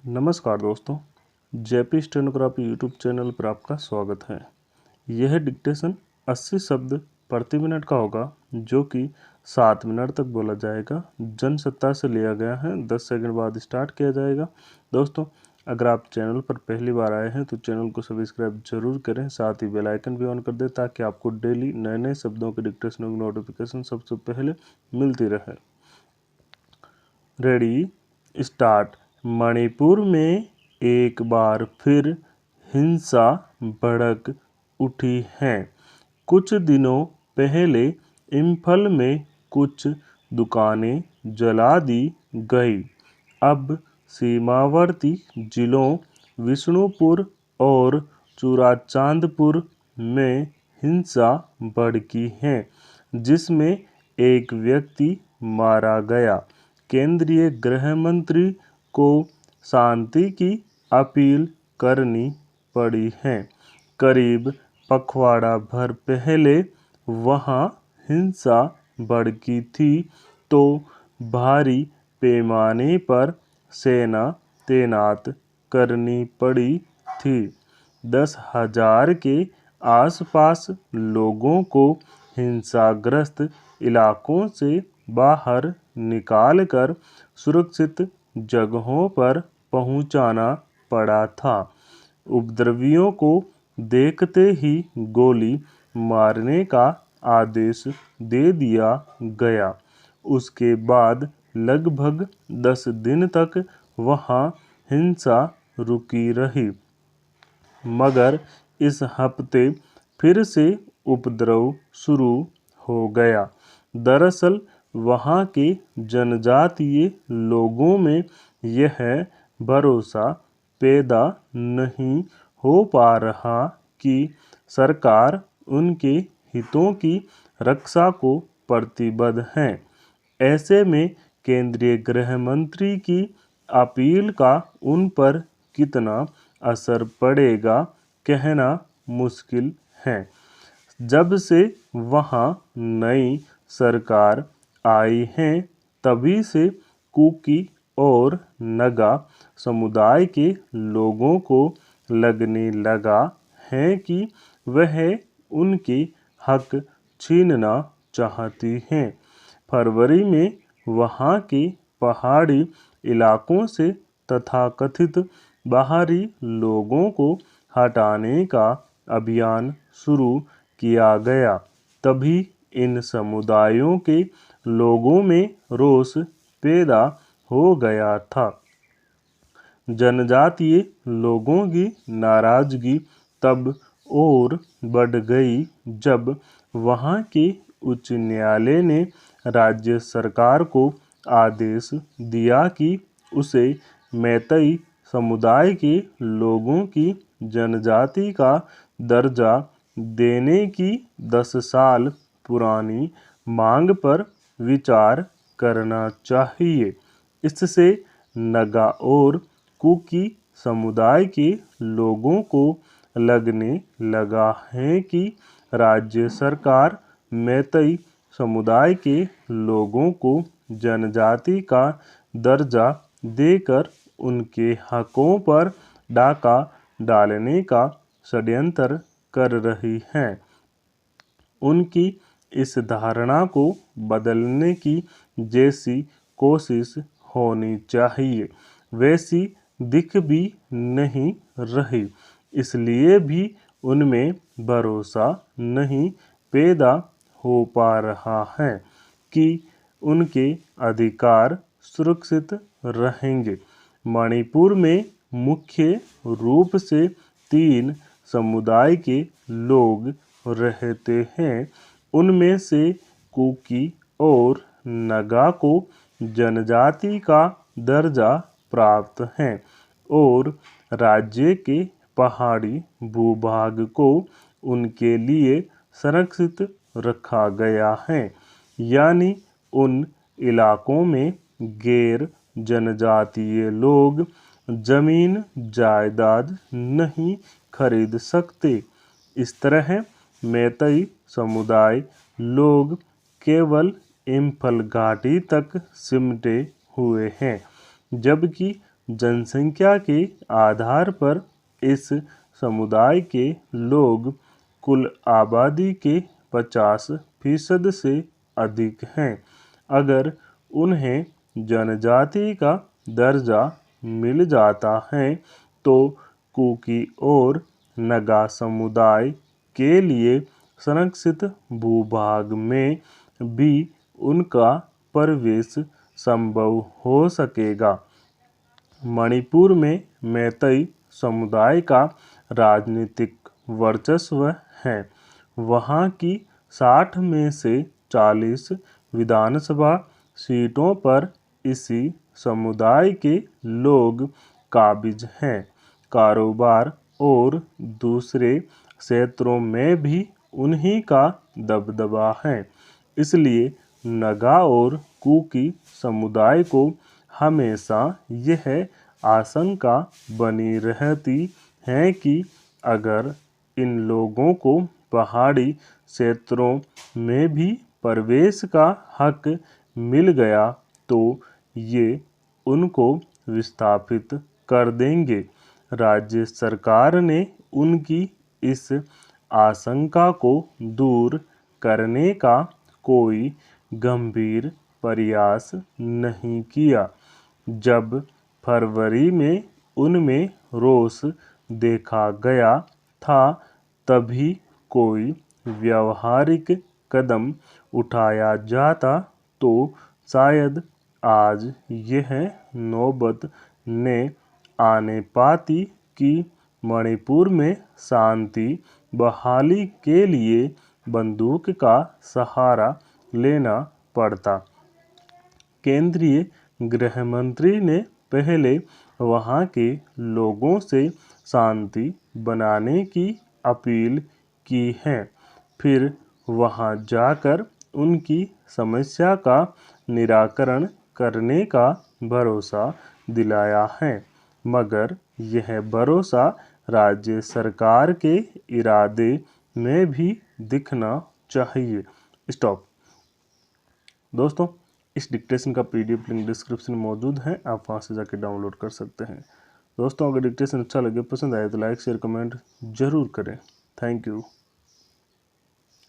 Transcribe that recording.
नमस्कार दोस्तों, JP stenography YouTube channel पर आपका स्वागत है। यह डिक्टेशन 80 शब्द प्रति मिनट का होगा जो कि 7 मिनट तक बोला जाएगा। जनसत्ता से लिया गया है। 10 सेकंड बाद स्टार्ट किया जाएगा। दोस्तों, अगर आप चैनल पर पहली बार आए हैं तो चैनल को सब्सक्राइब जरूर करें, साथ ही बेल आइकन भी ऑन कर दें ताकि आपको डेली नए नए शब्दों के डिक्टेशन की नोटिफिकेशन सबसे पहले मिलती रहे। Ready, start. मणिपुर में एक बार फिर हिंसा भड़क उठी है। कुछ दिनों पहले इम्फल में कुछ दुकानें जला दी गई। अब सीमावर्ती जिलों विष्णुपुर और चूड़ाचांदपुर में हिंसा भड़की है, जिसमें एक व्यक्ति मारा गया। केंद्रीय गृह मंत्री को शांति की अपील करनी पड़ी है। करीब पखवाड़ा भर पहले वहां हिंसा भड़की थी तो भारी पैमाने पर सेना तैनात करनी पड़ी थी। 10,000 के आसपास लोगों को हिंसाग्रस्त इलाकों से बाहर निकालकर सुरक्षित जगहों पर पहुंचाना पड़ा था। उपद्रवियों को देखते ही गोली मारने का आदेश दे दिया गया। उसके बाद लगभग 10 दिन तक वहां हिंसा रुकी रही, मगर इस हफ्ते फिर से उपद्रव शुरू हो गया। दरअसल वहां के जनजातीय लोगों में यह भरोसा पैदा नहीं हो पा रहा कि सरकार उनके हितों की रक्षा को प्रतिबद्ध है। ऐसे में केंद्रीय गृह मंत्री की अपील का उन पर कितना असर पड़ेगा कहना मुश्किल है। जब से वहां नई सरकार आई है तभी से कुकी और नगा समुदाय के लोगों को लगने लगा है कि वह उनके हक छीनना चाहती हैं। फरवरी में वहां के पहाड़ी इलाकों से तथाकथित बाहरी लोगों को हटाने का अभियान शुरू किया गया। तभी इन समुदायों के लोगों में रोष पैदा हो गया था। जनजातीय लोगों की नाराजगी तब और बढ़ गई जब वहां के उच्च न्यायालय ने राज्य सरकार को आदेश दिया कि उसे मैतेई समुदाय के लोगों की जनजाति का दर्जा देने की 10 साल पुरानी मांग पर विचार करना चाहिए। इससे नगा और कुकी समुदाय के लोगों को लगने लगा है कि राज्य सरकार मैतेई समुदाय के लोगों को जनजाति का दर्जा देकर उनके हकों पर डाका डालने का षड्यंत्र कर रही है। उनकी इस धारणा को बदलने की जैसी कोशिश होनी चाहिए वैसी दिख भी नहीं रही। इसलिए भी उनमें भरोसा नहीं पैदा हो पा रहा है कि उनके अधिकार सुरक्षित रहेंगे। मणिपुर में मुख्य रूप से 3 समुदाय के लोग रहते हैं। उनमें से कुकी और नगा को जनजाति का दर्जा प्राप्त है और राज्य के पहाड़ी भूभाग को उनके लिए संरक्षित रखा गया है। यानी उन इलाकों में गैर जनजातीय लोग जमीन जायदाद नहीं खरीद सकते। इस तरह मैतेई समुदाय लोग केवल इम्फल घाटी तक सिमटे हुए हैं, जबकि जनसंख्या के आधार पर इस समुदाय के लोग कुल आबादी के 50% से अधिक हैं। अगर उन्हें जनजाति का दर्जा मिल जाता है तो कुकी और नगा समुदाय के लिए संरक्षित भूभाग में भी उनका प्रवेश संभव हो सकेगा। मणिपुर में मैतेई समुदाय का राजनीतिक वर्चस्व है। वहाँ की 60 में से 40 विधानसभा सीटों पर इसी समुदाय के लोग काबिज हैं। कारोबार और दूसरे क्षेत्रों में भी उन्हीं का दबदबा है। इसलिए नगा और कुकी समुदाय को हमेशा यह आशंका बनी रहती है कि अगर इन लोगों को पहाड़ी क्षेत्रों में भी प्रवेश का हक मिल गया तो ये उनको विस्थापित कर देंगे। राज्य सरकार ने उनकी इस आशंका को दूर करने का कोई गंभीर प्रयास नहीं किया। जब फरवरी में उनमें रोष देखा गया था तभी कोई व्यावहारिक कदम उठाया जाता तो शायद आज यह नौबत ने आने पाती कि मणिपुर में शांति बहाली के लिए बंदूक का सहारा लेना पड़ता। केंद्रीय गृह मंत्री ने पहले वहां के लोगों से शांति बनाने की अपील की है, फिर वहां जाकर उनकी समस्या का निराकरण करने का भरोसा दिलाया है। मगर यह भरोसा राज्य सरकार के इरादे में भी दिखना चाहिए। स्टॉप। दोस्तों, इस डिक्टेशन का PDF लिंक डिस्क्रिप्शन में मौजूद है, आप वहाँ से जाकर डाउनलोड कर सकते हैं। दोस्तों, अगर डिक्टेशन अच्छा लगे, पसंद आए तो लाइक शेयर कमेंट जरूर करें। Thank you.